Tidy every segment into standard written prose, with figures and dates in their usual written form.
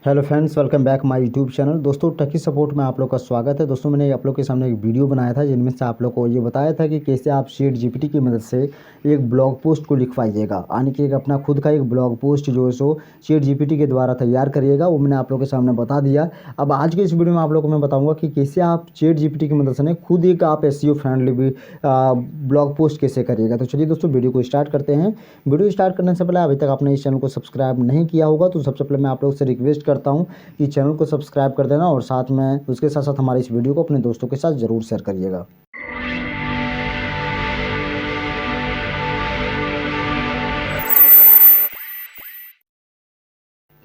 Hello friends, welcome back my YouTube channel. दोस्तों, टेकी support में आप लोग का स्वागत है। दोस्तों, मैंने आप लोग के सामने एक वीडियो बनाया था जिनमें से आप लोग को ये बताया था कि कैसे आप चैट जीपीटी की मदद से एक ब्लॉग पोस्ट को लिखवाइएगा, यानी कि एक अपना खुद का एक ब्लॉग पोस्ट जो है सो चैट जीपीटी के द्वारा तैयार करिएगा। वो मैंने आप लोग के सामने बता दिया। अब आज के इस वीडियो में आप लोग को मैं बताऊँगा कि कैसे आप चैट जीपीटी की मदद से खुद एक आप एसईओ फ्रेंडली भी ब्लॉग पोस्ट कैसे करिएगा। तो चलिए दोस्तों, वीडियो को स्टार्ट करते हैं। वीडियो स्टार्ट करने से पहले अभी तक आपने इस चैनल को सब्सक्राइब नहीं किया होगा तो सबसे पहले मैं आप लोग से रिक्वेस्ट करता हूँ कि चैनल को सब्सक्राइब कर देना और साथ में उसके साथ साथ हमारी इस वीडियो को अपने दोस्तों के साथ ज़रूर शेयर करिएगा।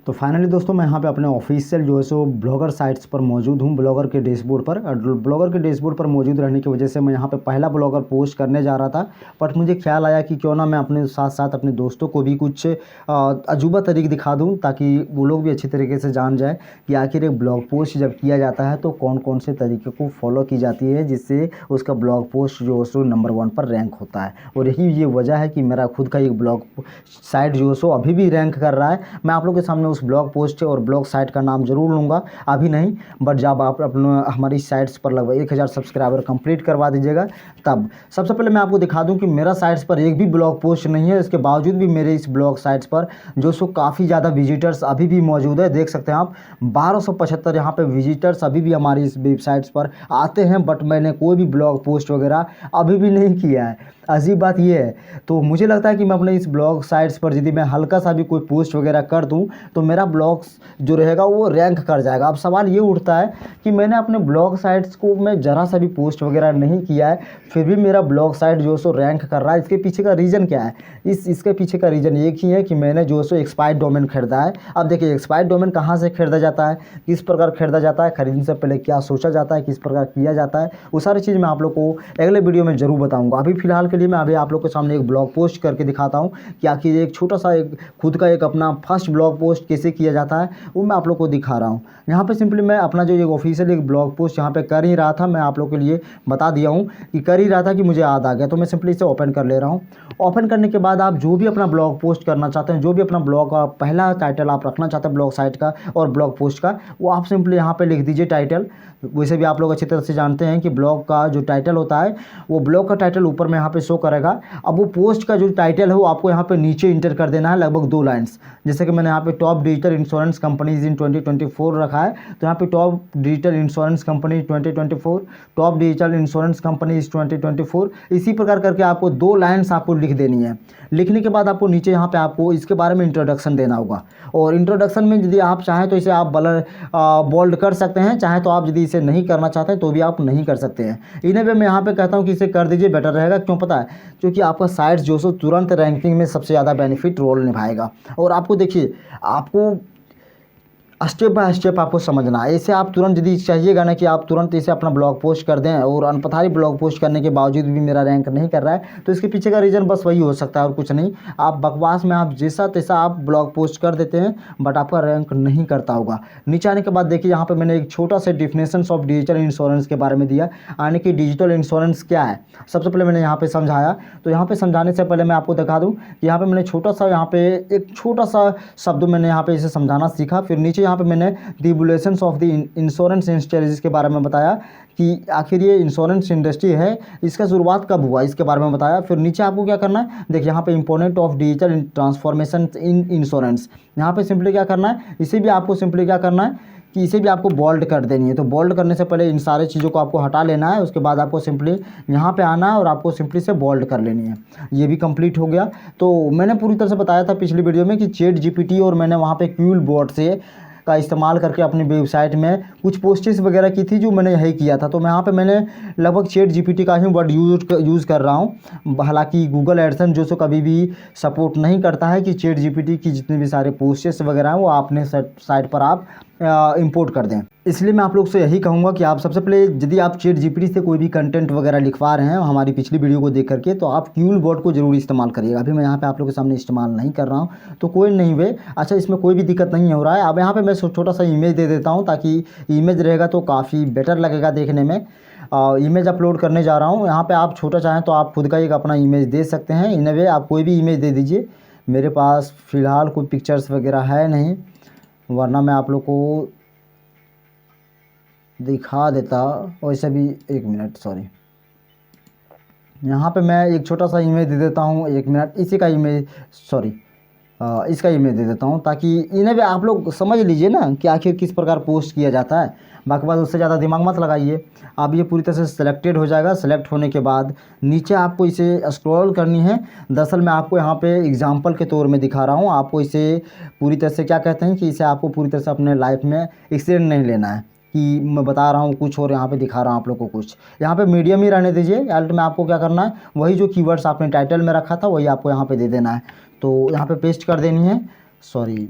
तो फाइनली दोस्तों, मैं यहाँ पे अपने ऑफिशियल जो है सो ब्लॉगर साइट्स पर मौजूद हूँ, ब्लॉगर के डैशबोर्ड पर। और ब्लॉगर के डैशबोर्ड पर मौजूद रहने की वजह से मैं यहाँ पे पहला ब्लॉगर पोस्ट करने जा रहा था, बट मुझे ख्याल आया कि क्यों ना मैं अपने साथ साथ अपने दोस्तों को भी कुछ अजूबा तरीके दिखा दूँ, ताकि वो लोग भी अच्छी तरीके से जान जाए कि आखिर एक ब्लॉग पोस्ट जब किया जाता है तो कौन कौन से तरीके को फॉलो की जाती है जिससे उसका ब्लॉग पोस्ट जो है सो नंबर 1 पर रैंक होता है। और यही ये वजह है कि मेरा खुद का एक ब्लॉग साइट जो है सो अभी भी रैंक कर रहा है। मैं आप लोग के सामने उस ब्लॉग पोस्ट और ब्लॉग साइट का नाम जरूर लूँगा, अभी नहीं, बट जब आप अपने हमारी साइट्स पर लगभग 1000 सब्सक्राइबर कंप्लीट करवा दीजिएगा तब। सबसे पहले मैं आपको दिखा दूं कि मेरा साइट्स पर एक भी ब्लॉग पोस्ट नहीं है, इसके बावजूद भी मेरे इस ब्लॉग साइट्स पर जो सो काफ़ी ज़्यादा विजिटर्स अभी भी मौजूद है। देख सकते हैं आप 1275 यहाँ पे विजिटर्स अभी भी हमारी इस वेबसाइट्स पर आते हैं, बट मैंने कोई भी ब्लॉग पोस्ट वगैरह अभी भी नहीं किया है। अजीब बात यह है। तो मुझे लगता है कि मैं अपने इस ब्लॉग साइट्स पर यदि मैं हल्का सा भी कोई पोस्ट वगैरह कर दूं तो मेरा ब्लॉग्स जो रहेगा वो रैंक कर जाएगा। अब सवाल ये उठता है कि मैंने अपने ब्लॉग साइट्स को मैं ज़रा सा भी पोस्ट वगैरह नहीं किया है, फिर भी मेरा ब्लॉग साइट जो है सो रैंक कर रहा है। इसके पीछे का रीज़न क्या है? इसके पीछे का रीज़न एक ही है कि मैंने जो है सो एक्सपायर्ड डोमेन खरीदा है। अब देखिए, एक्सपायर्ड डोमेन कहाँ से खरीदा जाता है, किस प्रकार खरीदा जाता है, खरीदने से पहले क्या सोचा जाता है, किस प्रकार किया जाता है, वो सारी चीज़ मैं आप लोग को अगले वीडियो में ज़रूर बताऊँगा। अभी फिलहाल के लिए मैं अभी आप लोग के सामने एक ब्लॉग पोस्ट करके दिखाता हूँ कि आखिर एक छोटा सा एक खुद का एक अपना फर्स्ट ब्लॉग पोस्ट कैसे किया जाता है, वो मैं आप लोग को दिखा रहा हूँ। यहाँ पे सिंपली मैं अपना जो एक ऑफिशियल एक ब्लॉग पोस्ट यहाँ पे कर ही रहा था, मैं आप लोग के लिए बता दिया हूँ कि कर ही रहा था कि मुझे याद आ गया, तो मैं सिंपली इसे ओपन कर ले रहा हूँ। ओपन करने के बाद आप जो भी अपना ब्लॉग पोस्ट करना चाहते हैं, जो भी अपना ब्लॉग का पहला टाइटल आप रखना चाहते हैं ब्लॉग साइट का और ब्लॉग पोस्ट का, वो आप सिंपली यहाँ पे लिख दीजिए टाइटल। वैसे भी आप लोग अच्छी तरह से जानते हैं कि ब्लॉग का जो टाइटल होता है वो ब्लॉग का टाइटल ऊपर में यहाँ पे शो करेगा। अब वो पोस्ट का जो टाइटल है वो आपको यहाँ पे नीचे इंटर कर देना है, लगभग 2 लाइन्स। जैसे कि मैंने यहाँ पे top digital insurance companies in 2024 रखा है, तो यहाँ पे top digital insurance company 2024, top digital insurance company 2024, इसी प्रकार करके आपको 2 लाइन्स आपको लिख देनी है। लिखने के बाद आपको नीचे यहाँ पे आपको इसके बारे में इंट्रोडक्शन देना होगा। और इंट्रोडक्शन में यदि आप चाहें तो इसे आप बोल्ड कर सकते हैं, चाहे तो आप यदि इसे नहीं करना चाहते हैं तो भी आप नहीं कर सकते हैं। इन्हें भी मैं यहाँ पे कहता हूँ कि इसे कर दीजिए, बेटर रहेगा। क्यों पता है? क्योंकि आपका साइट जो सो तुरंत रैंकिंग में सबसे ज़्यादा बेनिफिट रोल निभाएगा। और आपको देखिए, आपको स्टेप बाय स्टेप आपको समझना है। ऐसे आप तुरंत यदि चाहिएगा ना कि आप तुरंत इसे अपना ब्लॉग पोस्ट कर दें और अनपथारी ब्लॉग पोस्ट करने के बावजूद भी मेरा रैंक नहीं कर रहा है, तो इसके पीछे का रीज़न बस वही हो सकता है और कुछ नहीं। आप बकवास में आप जैसा तैसा आप ब्लॉग पोस्ट कर देते हैं, बट आपका रैंक नहीं करता होगा। नीचे आने के बाद देखिए, यहाँ पर मैंने एक छोटा सा डिफिनेशन ऑफ डिजिटल इंश्योरेंस के बारे में दिया, यानी कि डिजिटल इंश्योरेंस क्या है। सबसे पहले मैंने यहाँ पर समझाया, तो यहाँ पर समझाने से पहले मैं आपको दिखा दूँ कि यहाँ पर मैंने छोटा सा यहाँ पे एक छोटा सा शब्द मैंने यहाँ पे इसे समझाना सीखा। फिर नीचे यहाँ पे मैंने डिवोल्यूशंस ऑफ द इंश्योरेंस इंडस्ट्री के बारे में बताया कि आखिर ये इंश्योरेंस इंडस्ट्री है, इसका शुरुआत कब हुआ, इसके बारे में बताया। फिर नीचे आपको क्या करना है, देखिए यहाँ पे important of digital transformation in insurance, यहाँ पे सिंपली क्या करना है, इसे भी आपको सिंपली क्या करना है कि इसे भी आपको बोल्ड कर देनी है। तो बोल्ड करने से पहले इन सारी चीज़ों को आपको हटा लेना है, उसके बाद आपको सिंपली यहाँ पे आना है और आपको सिंपली से बोल्ड कर लेनी है। ये भी कंप्लीट हो गया। तो मैंने पूरी तरह से बताया था पिछली वीडियो में कि चैट जीपीटी और मैंने वहाँ पे क्यूल बोट से का इस्तेमाल करके अपनी वेबसाइट में कुछ पोस्टेस वगैरह की थी जो मैंने यही किया था। तो मैं यहाँ पे मैंने लगभग चैट जीपीटी का ही वर्ड यूज़ कर रहा हूँ। हालांकि गूगल एडसेंस जो सो कभी भी सपोर्ट नहीं करता है कि चैट जीपीटी की जितने भी सारे पोस्टेस वगैरह हैं वो अपने साइट पर आप इंपोर्ट कर दें। इसलिए मैं आप लोग से यही कहूँगा कि आप सबसे पहले यदि आप चैट जीपीटी से कोई भी कंटेंट वगैरह लिखवा रहे हैं हमारी पिछली वीडियो को देख करके, तो आप क्यूल बोट को जरूर इस्तेमाल करिएगा। अभी मैं यहाँ पे आप लोगों के सामने इस्तेमाल नहीं कर रहा हूँ, तो कोई नहीं वे अच्छा, इसमें कोई भी दिक्कत नहीं हो रहा है। अब यहाँ पे मैं छोटा सा इमेज दे देता हूँ, ताकि इमेज रहेगा तो काफ़ी बेटर लगेगा देखने में। इमेज अपलोड करने जा रहा हूँ। यहाँ पर आप छोटा चाहें तो आप खुद का एक अपना इमेज दे सकते हैं। इन वे आप कोई भी इमेज दे दीजिए। मेरे पास फ़िलहाल कोई पिक्चर्स वगैरह है नहीं, वरना मैं आप लोग को दिखा देता। वैसे भी 1 मिनट, सॉरी, यहाँ पे मैं एक छोटा सा इमेज दे देता हूँ, 1 मिनट, इसी का इमेज, सॉरी, इसका इमेज दे देता हूँ ताकि इन्हें भी आप लोग समझ लीजिए ना कि आखिर किस प्रकार पोस्ट किया जाता है। बाकी बात उससे ज़्यादा दिमाग मत लगाइए। अब ये पूरी तरह से सिलेक्टेड हो जाएगा। सेलेक्ट होने के बाद नीचे आपको इसे स्क्रॉल करनी है। दरअसल मैं आपको यहाँ पे एग्जांपल के तौर में दिखा रहा हूँ। आपको इसे पूरी तरह से क्या कहते हैं कि इसे आपको पूरी तरह से अपने लाइफ में एक्सीडेंट नहीं लेना है कि मैं बता रहा हूँ कुछ और यहाँ पे दिखा रहा हूँ आप लोग को कुछ। यहाँ पे मीडियम ही रहने दीजिए। अल्ट में आपको क्या करना है, वही जो कीवर्ड्स आपने टाइटल में रखा था वही आपको यहाँ पे दे देना है। तो यहाँ पे पेस्ट कर देनी है, सॉरी,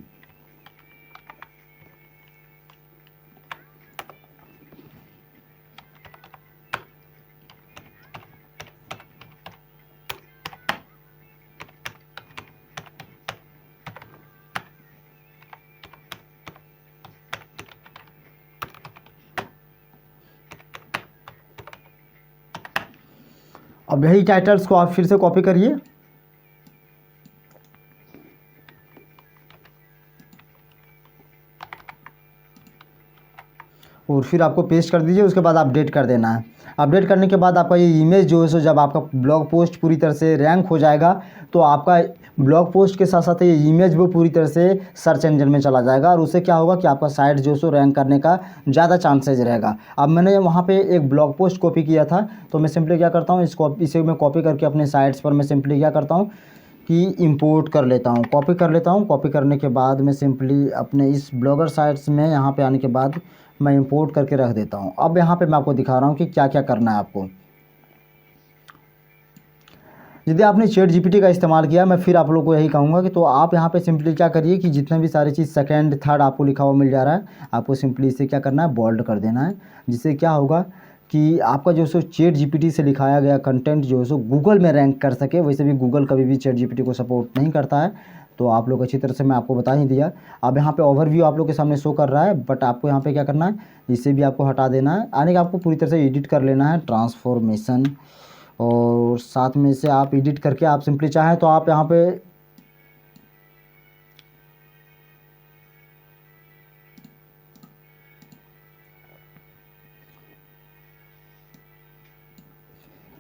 अब यही टाइटल्स को आप फिर से कॉपी करिए और फिर आपको पेस्ट कर दीजिए। उसके बाद अपडेट कर देना है। अपडेट करने के बाद आपका ये इमेज जो है सो जब आपका ब्लॉग पोस्ट पूरी तरह से रैंक हो जाएगा तो आपका ब्लॉग पोस्ट के साथ साथ ये इमेज वो पूरी तरह से सर्च इंजन में चला जाएगा और उससे क्या होगा कि आपका साइट जो है सो रैंक करने का ज़्यादा चांसेज रहेगा। अब मैंने वहाँ पे एक ब्लॉग पोस्ट कॉपी किया था तो मैं सिंपली क्या करता हूँ, इसे मैं कॉपी करके अपने साइट्स पर मैं सिंपली क्या करता हूँ कि इंपोर्ट कर लेता हूँ, कॉपी कर लेता हूँ। कॉपी करने के बाद मैं सिंपली अपने इस ब्लॉगर साइट्स में यहाँ पे आने के बाद मैं इंपोर्ट करके रख देता हूँ। अब यहाँ पे मैं आपको दिखा रहा हूँ कि क्या क्या करना है आपको। यदि आपने चैट जीपीटी का इस्तेमाल किया, मैं फिर आप लोग को यही कहूँगा कि तो आप यहाँ पे सिंपली क्या करिए कि जितने भी सारी चीज़ सेकंड थर्ड आपको लिखा हुआ मिल जा रहा है, आपको सिंपली इसे क्या करना है, बोल्ड कर देना है। जिससे क्या होगा कि आपका जो सो चैट जीपीटी से लिखाया गया कंटेंट जो है सो गूगल में रैंक कर सके। वैसे भी गूगल कभी भी चैट जीपीटी को सपोर्ट नहीं करता है, तो आप लोग अच्छी तरह से मैं आपको बता ही दिया। अब यहाँ पे ओवरव्यू आप लोग के सामने शो कर रहा है, बट आपको यहाँ पे क्या करना है, इसे भी आपको हटा देना है। आने का आपको पूरी तरह से एडिट कर लेना है, ट्रांसफॉर्मेशन, और साथ में से आप एडिट करके आप सिंपली चाहें तो आप यहाँ पे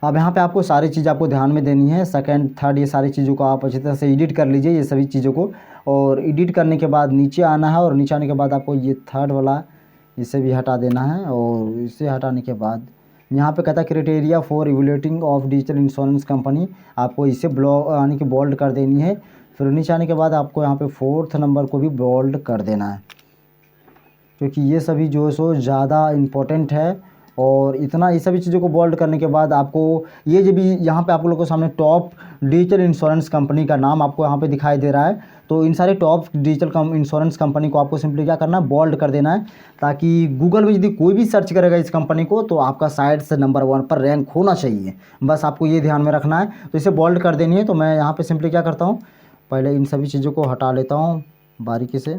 अब यहाँ पे आपको सारी चीज़ आपको ध्यान में देनी है। सेकंड थर्ड ये सारी चीज़ों को आप अच्छी तरह से एडिट कर लीजिए, ये सभी चीज़ों को। और एडिट करने के बाद नीचे आना है और नीचे आने के बाद आपको ये थर्ड वाला इसे भी हटा देना है। और इसे हटाने के बाद यहाँ पे कहता है criteria for evaluating of digital insurance company, आपको इसे ब्लॉक यानी कि बोल्ड कर देनी है। फिर नीचे आने के बाद आपको यहाँ पे 4th नंबर को भी बोल्ड कर देना है, क्योंकि ये सभी जो है सो ज़्यादा इम्पोर्टेंट है। और इतना ये सभी चीज़ों को बोल्ड करने के बाद आपको ये जो भी यहाँ पे आप लोगों को सामने टॉप डिजिटल इंश्योरेंस कंपनी का नाम आपको यहाँ पे दिखाई दे रहा है, तो इन सारे टॉप डिजिटल इंश्योरेंस कंपनी को आपको सिंपली क्या करना है, बोल्ड कर देना है, ताकि गूगल में यदि कोई भी सर्च करेगा इस कंपनी को तो आपका साइट से नंबर 1 पर रैंक होना चाहिए। बस आपको ये ध्यान में रखना है, तो इसे बोल्ड कर देनी है। तो मैं यहाँ पर सिंपली क्या करता हूँ, पहले इन सभी चीज़ों को हटा लेता हूँ बारीकी से।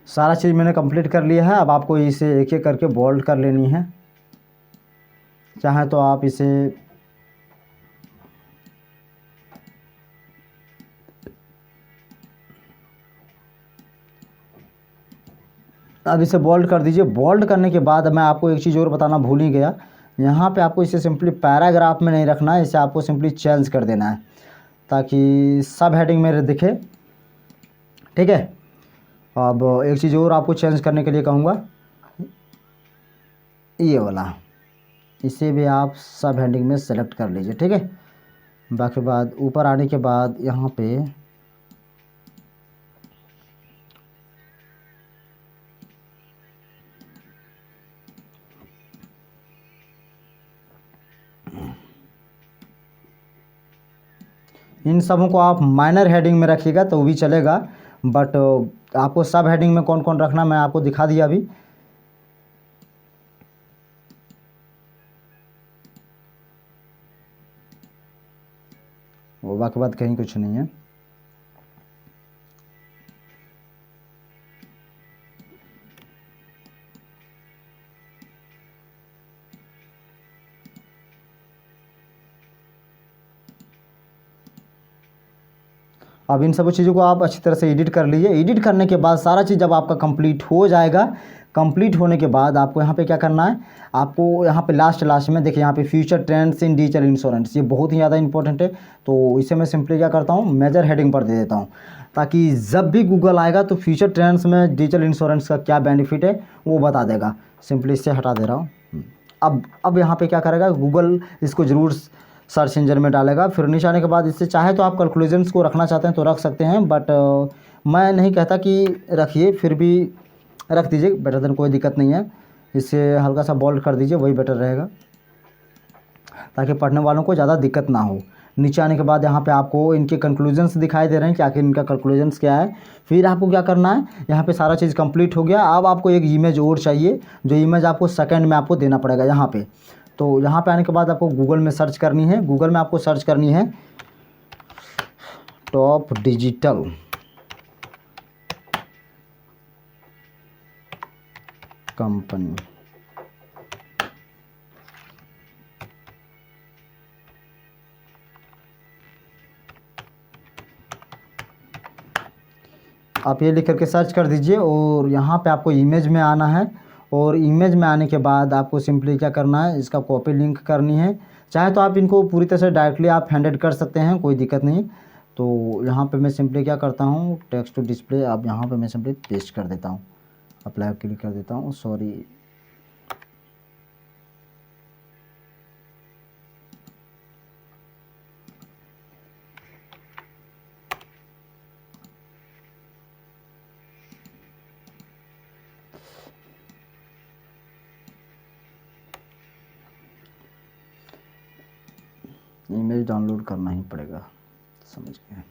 सारा चीज़ मैंने कंप्लीट कर लिया है। अब आपको इसे एक एक करके बोल्ड कर लेनी है। चाहे तो आप इसे अब इसे बोल्ड कर दीजिए। बोल्ड करने के बाद मैं आपको एक चीज़ और बताना भूल ही गया, यहाँ पे आपको इसे सिंपली पैराग्राफ में नहीं रखना है, इसे आपको सिंपली चेंज कर देना है ताकि सब हेडिंग मेरे दिखे। ठीक है, अब एक चीज़ और आपको चेंज करने के लिए कहूँगा, ये वाला, इसे भी आप सब हेडिंग में सेलेक्ट कर लीजिए। ठीक है, बाकी बाद ऊपर आने के बाद यहाँ पे इन सबों को आप माइनर हेडिंग में रखिएगा तो भी चलेगा, बट आपको सब हेडिंग में कौन कौन रखना मैं आपको दिखा दिया अभी। वो बाकी बात कहीं कुछ नहीं है। अब इन सब चीज़ों को आप अच्छी तरह से एडिट कर लीजिए। एडिट करने के बाद सारा चीज़ जब आपका कंप्लीट हो जाएगा, कंप्लीट होने के बाद आपको यहाँ पे क्या करना है, आपको यहाँ पे लास्ट में देखिए, यहाँ पे future trends in digital insurance, ये बहुत ही ज़्यादा इंपॉर्टेंट है। तो इसे मैं सिंपली क्या करता हूँ, मेजर हेडिंग पर दे देता हूँ, ताकि जब भी गूगल आएगा तो फ्यूचर ट्रेंड्स में डिजिटल इंश्योरेंस का क्या बेनिफिट है वो बता देगा। सिंपली इससे हटा दे रहा हूँ। अब यहाँ पे क्या करेगा, गूगल इसको ज़रूर सर्च इंजन में डालेगा। फिर नीचे आने के बाद इससे चाहे तो आप कैलकुलेशंस को रखना चाहते हैं तो रख सकते हैं, बट मैं नहीं कहता कि रखिए, फिर भी रख दीजिए, बेटर देन, कोई दिक्कत नहीं है। इससे हल्का सा बोल्ड कर दीजिए, वही बेटर रहेगा, ताकि पढ़ने वालों को ज़्यादा दिक्कत ना हो। नीचे आने के बाद यहाँ पे आपको इनके कंक्लूजन्स दिखाई दे रहे हैं कि आखिर इनका कंक्लूजन्स क्या है। फिर आपको क्या करना है, यहाँ पे सारा चीज़ कंप्लीट हो गया। अब आपको एक इमेज और चाहिए, जो इमेज आपको सेकंड में आपको देना पड़ेगा यहाँ पे। तो यहाँ पे आने के बाद आपको गूगल में सर्च करनी है। गूगल में आपको सर्च करनी है टॉप डिजिटल कंपनी। आप ये लिख करके सर्च कर दीजिए और यहाँ पे आपको इमेज में आना है। और इमेज में आने के बाद आपको सिंपली क्या करना है, इसका कॉपी लिंक करनी है। चाहे तो आप इनको पूरी तरह से डायरेक्टली आप हैंडेड कर सकते हैं, कोई दिक्कत नहीं। तो यहाँ पे मैं सिंपली क्या करता हूँ, टेक्स्ट टू डिस्प्ले, अब यहाँ पे मैं सिंपली पेस्ट कर देता हूँ, अप्लाई क्लिक कर देता हूँ, सॉरी। इमेज डाउनलोड करना ही पड़ेगा, समझ गए।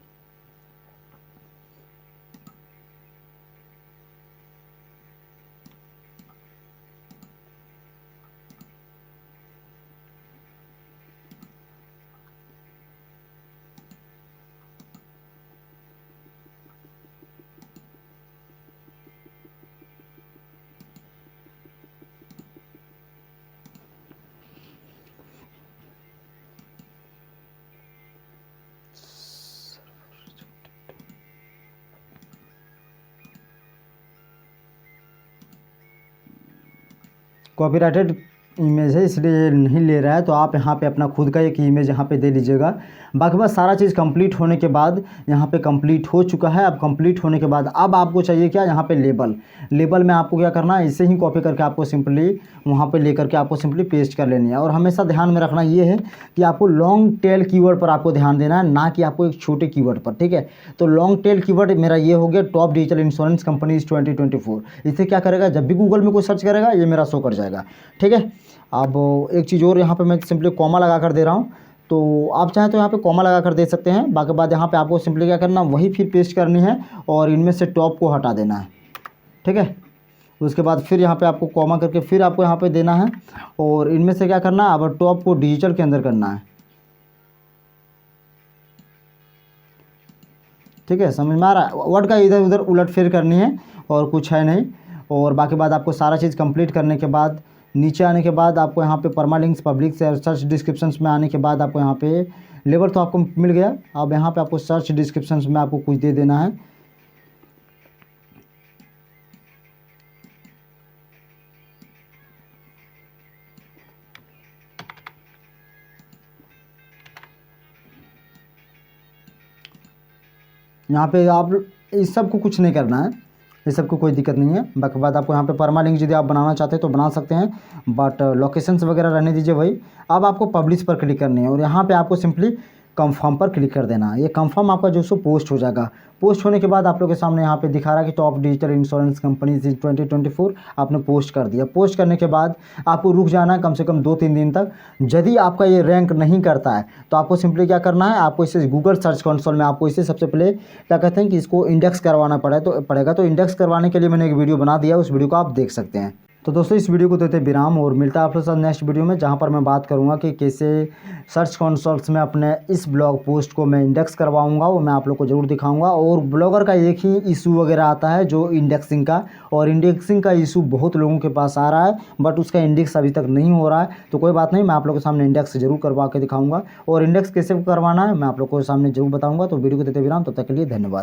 कॉपीराइटेड इमेज है इसलिए नहीं ले रहा है, तो आप यहाँ पे अपना खुद का एक इमेज यहाँ पे दे लीजिएगा। बाकी बस सारा चीज़ कंप्लीट होने के बाद यहाँ पे कंप्लीट हो चुका है। अब कंप्लीट होने के बाद अब आपको चाहिए क्या, यहाँ पे लेबल में आपको क्या करना है, इसे ही कॉपी करके आपको सिंपली वहाँ पे लेकर के आपको सिंपली पेस्ट कर लेनी है। और हमेशा ध्यान में रखना ये है कि आपको लॉन्ग टेल कीवर्ड पर आपको ध्यान देना है, ना कि आपको एक छोटे कीवर्ड पर, ठीक है। तो लॉन्ग टेल कीवर्ड मेरा ये हो गया, टॉप डिजिटल इंश्योरेंस कंपनीज 2024। इससे क्या करेगा, जब भी गूगल में कोई सर्च करेगा ये मेरा शो कर जाएगा, ठीक है। अब एक चीज़ और, यहाँ पे मैं सिंपली कॉमा लगा कर दे रहा हूँ, तो आप चाहें तो यहाँ पे कॉमा लगा कर दे सकते हैं। बाकी बाद यहाँ पे आपको सिंपली क्या करना, वही फिर पेस्ट करनी है और इनमें से टॉप को हटा देना है, ठीक है। उसके बाद फिर यहाँ पे आपको कॉमा करके फिर आपको यहाँ पे देना है और इनमें से क्या करना है, अब टॉप को डिजिटल के अंदर करना है, ठीक है। समझ में आ रहा है, वर्ड का इधर उधर उलट फेर करनी है और कुछ है नहीं। और बाकी बाद आपको सारा चीज़ कंप्लीट करने के बाद नीचे आने के बाद आपको यहाँ पे परमालिंक्स पब्लिक सर्च डिस्क्रिप्शंस में आने के बाद आपको यहाँ पे लेबर तो आपको मिल गया। अब यहाँ पे आपको सर्च डिस्क्रिप्शंस में आपको कुछ दे देना है। यहाँ पे आप इस सब को कुछ नहीं करना है, इस सब को कोई दिक्कत नहीं है। बाकी बात आपको यहाँ पे परमालिंक यदि आप बनाना चाहते हैं तो बना सकते हैं, बट लोकेशंस वगैरह रहने दीजिए वही। अब आपको पब्लिश पर क्लिक करनी है और यहाँ पे आपको सिंपली कंफर्म पर क्लिक कर देना। ये कंफर्म आपका जो सो पोस्ट हो जाएगा। पोस्ट होने के बाद आप लोग के सामने यहाँ पे दिखा रहा है कि top digital insurance companies in 2024 आपने पोस्ट कर दिया। पोस्ट करने के बाद आपको रुक जाना है कम से कम 2-3 दिन तक। यदि आपका ये रैंक नहीं करता है तो आपको सिंपली क्या करना है, आपको इसे गूगल सर्च कंसोल में आपको इसे सबसे पहले क्या कहते हैं कि इसको इंडेक्स करवाना पड़ेगा। तो इंडेक्स करवाने के लिए मैंने एक वीडियो बना दिया, उस वीडियो को आप देख सकते हैं। तो दोस्तों इस वीडियो को देते विराम और मिलता है आप लोग साथ नेक्स्ट वीडियो में, जहां पर मैं बात करूंगा कि कैसे सर्च कंसोल्स में अपने इस ब्लॉग पोस्ट को मैं इंडेक्स करवाऊंगा, वो मैं आप लोग को ज़रूर दिखाऊंगा। और ब्लॉगर का एक ही इशू वगैरह आता है जो इंडेक्सिंग का, और इंडेक्सिंग का इशू बहुत लोगों के पास आ रहा है बट उसका इंडेक्स अभी तक नहीं हो रहा है। तो कोई बात नहीं, मैं आप लोग के सामने इंडेक्स जरूर करवा के दिखाऊँगा, और इंडेक्स कैसे करवाना है मैं आप लोग को सामने जरूर बताऊँगा। तो वीडियो को देते विराम, तब तक के लिए धन्यवाद।